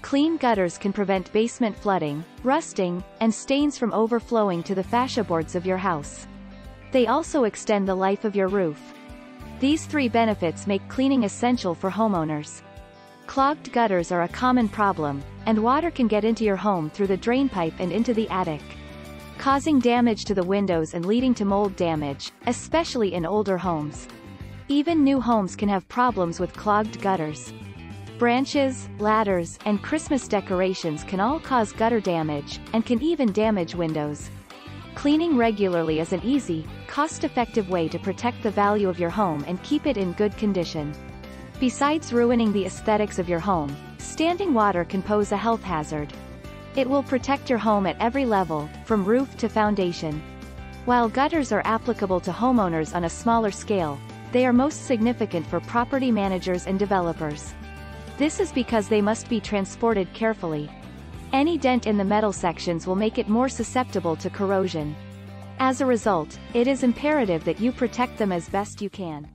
Clean gutters can prevent basement flooding, rusting, and stains from overflowing to the fascia boards of your house. They also extend the life of your roof. These three benefits make cleaning essential for homeowners. Clogged gutters are a common problem, and water can get into your home through the drain pipe and into the attic, causing damage to the windows and leading to mold damage, especially in older homes. Even new homes can have problems with clogged gutters. Branches, ladders, and Christmas decorations can all cause gutter damage, and can even damage windows. Cleaning regularly is an easy, cost-effective way to protect the value of your home and keep it in good condition. Besides ruining the aesthetics of your home, standing water can pose a health hazard. It will protect your home at every level, from roof to foundation. While gutters are applicable to homeowners on a smaller scale, they are most significant for property managers and developers. This is because they must be transported carefully. Any dent in the metal sections will make it more susceptible to corrosion. As a result, it is imperative that you protect them as best you can.